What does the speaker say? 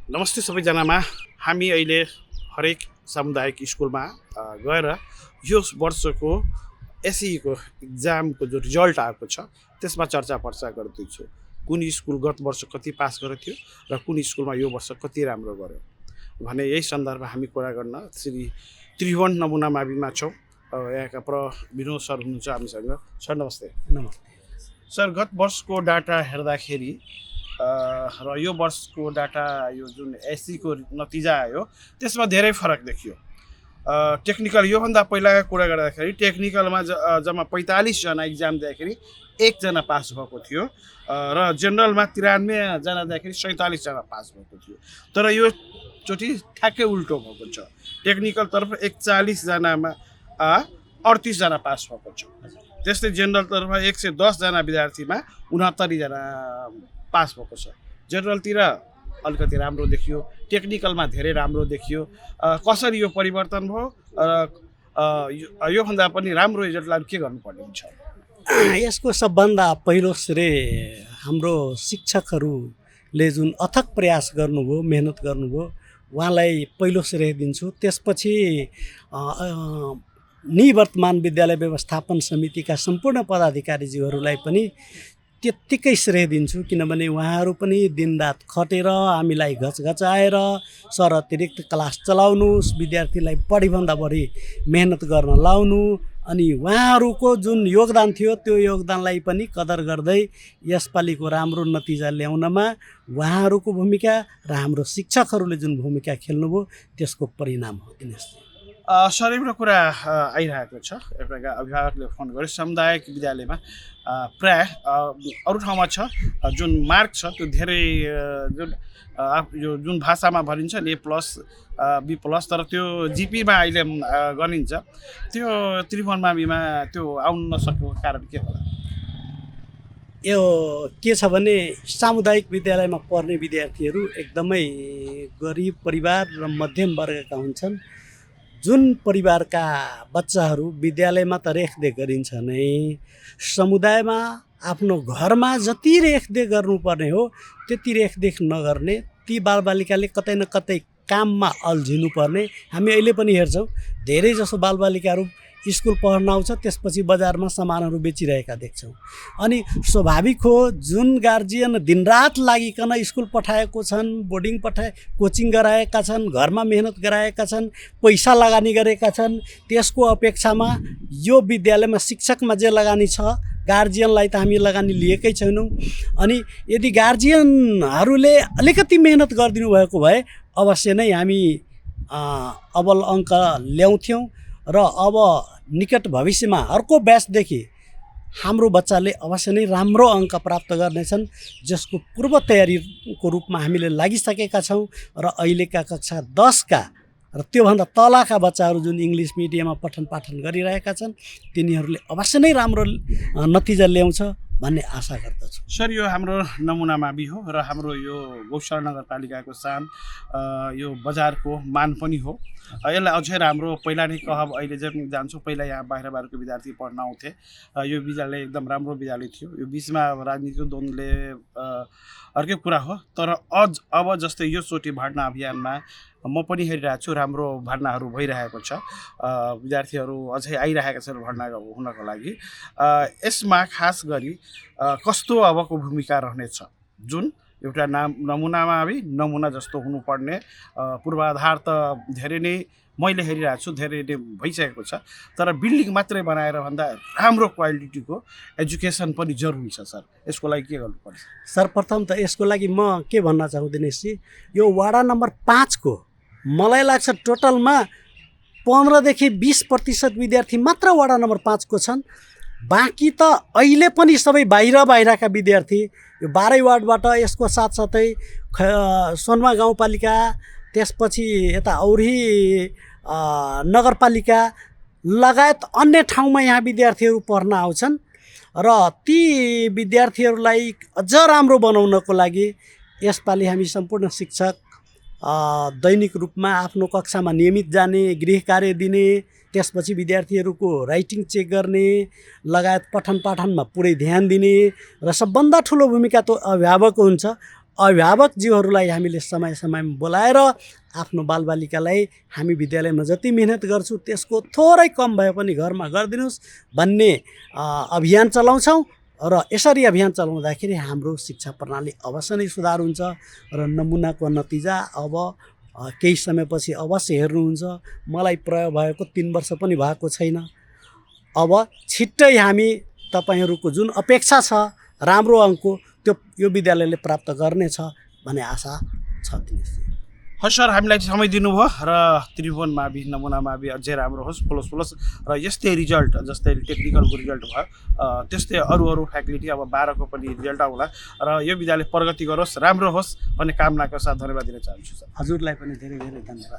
नमस्ते सबैजनामा। हामी अहिले हरेक सामुदायिक स्कुलमा गएर यो वर्षको एसईको इक्जामको जो रिजल्ट आएको छ त्यसमा चर्चा पर्चा गर्दैछु। कुन स्कुल गत वर्ष कति पास गरेको थियो र कुन स्कुलमा यो वर्ष कति राम्रो गर्यो भने यही सन्दर्भमा हामी कुरा गर्न श्री त्रिभुवन नमुना माविमा छौँ। यहाँका विनोद सर हुनुहुन्छ हामीसँग। सर नमस्ते। नमस्ते सर, गत वर्षको डाटा हेर्दाखेरि र यो वर्षको डाटा यो जुन एसईको नतिजा आयो त्यसमा धेरै फरक देखियो। टेक्निकल योभन्दा पहिलाको कुरा गर्दाखेरि टेक्निकलमा जम्मा 45 जना इक्जाम दिँदाखेरि 1 जना पास भएको थियो र जेनरलमा 93 जना दिँदाखेरि 47 जना पास भएको थियो। तर यो चोटि ठ्याक्कै उल्टो भएको छ। टेक्निकलतर्फ 41 जनामा 38 जना पास भएको छ। त्यस्तै जेनरलतर्फ 110 जना विद्यार्थीमा 69 जना पास भएको छ। जेनरलतिर अलिकति राम्रो देखियो, टेक्निकलमा धेरै राम्रो देखियो। कसरी यो परिवर्तन भयो र योभन्दा पनि राम्रो रिजल्टलाई के गर्नुपर्ने हुन्छ? यसको सबभन्दा पहिलो श्रेय हाम्रो शिक्षकहरूले जुन अथक प्रयास गर्नुभयो, मेहनत गर्नुभयो, उहाँलाई पहिलो श्रेय दिन्छु। त्यसपछि निवर्तमान विद्यालय व्यवस्थापन समितिका सम्पूर्ण पदाधिकारीज्यूहरूलाई पनि त्यत्तिकै श्रेय दिन्छु, किनभने उहाँहरू पनि दिनरात खटेर हामीलाई घचघचाएर सर अतिरिक्त क्लास चलाउनुहोस्, विद्यार्थीलाई बढीभन्दा बढी मेहनत गर्न लाउनु, अनि उहाँहरूको जुन योगदान थियो त्यो योगदानलाई पनि कदर गर्दै यसपालिको राम्रो नतिजा ल्याउनमा उहाँहरूको भूमिका र हाम्रो शिक्षकहरूले जुन भूमिका खेल्नुभयो त्यसको परिणाम हो। दिनेश सर, एउटा कुरा आइरहेको छ। एउटा अभिभावकले फोन गर्यो, सामुदायिक विद्यालयमा प्राय अरू ठाउँमा छ जुन मार्क छ त्यो धेरै यो जुन भाषामा भनिन्छ नि A+, B+, तर त्यो जिपीमा अहिले गनिन्छ। त्यो त्रिभुवन माविमा त्यो आउन नसकेको कारण के होला? यो के छ भने सामुदायिक विद्यालयमा पढ्ने विद्यार्थीहरू एकदमै गरिब परिवार र मध्यम वर्गका हुन्छन्। जुन परिवारका बच्चाहरू विद्यालयमा त रेखदेख गरिन्छ नै, समुदायमा आफ्नो घरमा जति रेखदेख गर्नुपर्ने हो त्यति रेखदेख नगर्ने ती बालबालिकाले कतै न कतै काममा अल्झिनुपर्ने हामी अहिले पनि हेर्छौँ। धेरै जसो बालबालिकाहरू स्कुल पढ्न आउँछ, त्यसपछि बजारमा सामानहरू बेचिरहेका देख्छौँ। अनि स्वाभाविक हो, जुन गार्जियन दिनरात लागिकन स्कुल पठाएको छन्, बोर्डिङ कोचिङ गराएका छन्, घरमा मेहनत गराएका छन्, पैसा लगानी गरेका छन्, त्यसको अपेक्षामा यो विद्यालयमा शिक्षकमा जे लगानी छ गार्जियनलाई त हामी लगानी लिएकै छैनौँ। अनि यदि गार्जियनहरूले अलिकति मेहनत गरिदिनु भएको भए अवश्य नै हामी अब्बल अङ्क ल्याउँथ्यौँ र अब निकट भविष्यमा अर्को ब्याचदेखि हाम्रो बच्चाले अवश्य नै राम्रो अङ्क प्राप्त गर्नेछन्, जसको पूर्व तयारीको रूपमा हामीले लागिसकेका छौँ। र अहिलेका कक्षा 10 का र त्योभन्दा तलका बच्चाहरू जुन इङ्ग्लिस मिडियममा पठन पाठन गरिरहेका छन् तिनीहरूले अवश्य नै राम्रो नतिजा ल्याउँछ भन्ने आशा गर्दछु। सर, यो हाम्रो नमुना मावि हो र हाम्रो यो गौशाला नगरपालिकाको शान, यो बजारको मान पनि हो। यसलाई अझै राम्रो पहिला नै कहब, अहिले जब जान्छौँ पहिला यहाँ बाहिरको विद्यार्थी पढ्न आउँथे। यो विद्यालय एकदम राम्रो विद्यालय थियो। यो बिचमा राजनीतिक द्वन्द्वले अर्कै कुरा हो, तर अब जस्तै यो चोटि भर्ना अभियानमा म पनि हेरिरहेको छु, राम्रो भर्नाहरू भइरहेको छ। विद्यार्थीहरू अझै आइरहेका छन् भर्ना हुनको लागि। यसमा खास गरी कस्तो अबको भूमिका रहनेछ? जुन एउटा नमुना मावि नमुना जस्तो हुनुपर्ने पूर्वाधार त धेरै नै मैले हेरिरहेको छु, धेरै नै भइसकेको छ। तर बिल्डिङ मात्रै बनाएर भन्दा राम्रो क्वालिटीको एजुकेसन पनि जरुरी छ। सर, यसको लागि के गर्नुपर्छ? सर्वप्रथम त यसको लागि म के भन्न चाहन्छु दिनेशजी, यो वडा नम्बर 5 को मलाई लाग्छ टोटलमा 15 देखि 20% विद्यार्थी मात्र वडा नम्बर 5 को छन्। बाँकी त अहिले पनि सबै बाहिरका विद्यार्थी यो 12 वार्डबाट, यसको साथसाथै सोनमा गाउँपालिका, त्यसपछि यता औरी नगरपालिका लगायत अन्य ठाउँमा यहाँ विद्यार्थीहरू पढ्न आउँछन्। र ती विद्यार्थीहरूलाई अझ राम्रो बनाउनको लागि यसपालि हामी सम्पूर्ण शिक्षक दैनिक रूपमा आफ्नो कक्षामा नियमित जाने, गृह कार्य दिने, त्यसपछि विद्यार्थीहरूको राइटिङ चेक गर्ने लगायत पठन पाठनमा पुरै ध्यान दिने र सबभन्दा ठुलो भूमिका त अभिभावकको हुन्छ। अभिभावकज्यूहरूलाई हामीले समय समयमा बोलाएर आफ्नो बालबालिकालाई हामी विद्यालयमा जति मिहिनेत गर्छौँ त्यसको थोरै कम भए पनि घरमा गरिदिनुहोस् भन्ने अभियान चलाउँछौँ र यसरी अभियान चलाउँदाखेरि हाम्रो शिक्षा प्रणाली अवश्य नै सुधार हुन्छ र नमुनाको नतिजा अब केही समयपछि अवश्य हेर्नुहुन्छ। मलाई प्रयोग भएको 3 वर्ष पनि भएको छैन। अब छिट्टै हामी तपाईँहरूको जुन अपेक्षा छ राम्रो अङ्कको त्यो यो विद्यालयले प्राप्त गर्नेछ भन्ने आशा छ। हस् सर, हामीलाई समय दिनुभयो र त्रिभुवन मावि नमुना मावि अझै राम्रो होस्, प्लस र यस्तै रिजल्ट जस्तै टेक्निकलको रिजल्ट भयो त्यस्तै अरू फ्याकल्टी अब 12को पनि रिजल्ट आउला र यो विद्यालय प्रगति गरोस्, राम्रो होस् भन्ने कामनाको साथ धन्यवाद दिन चाहन्छु सर। हजुरलाई पनि धेरै धेरै धन्यवाद।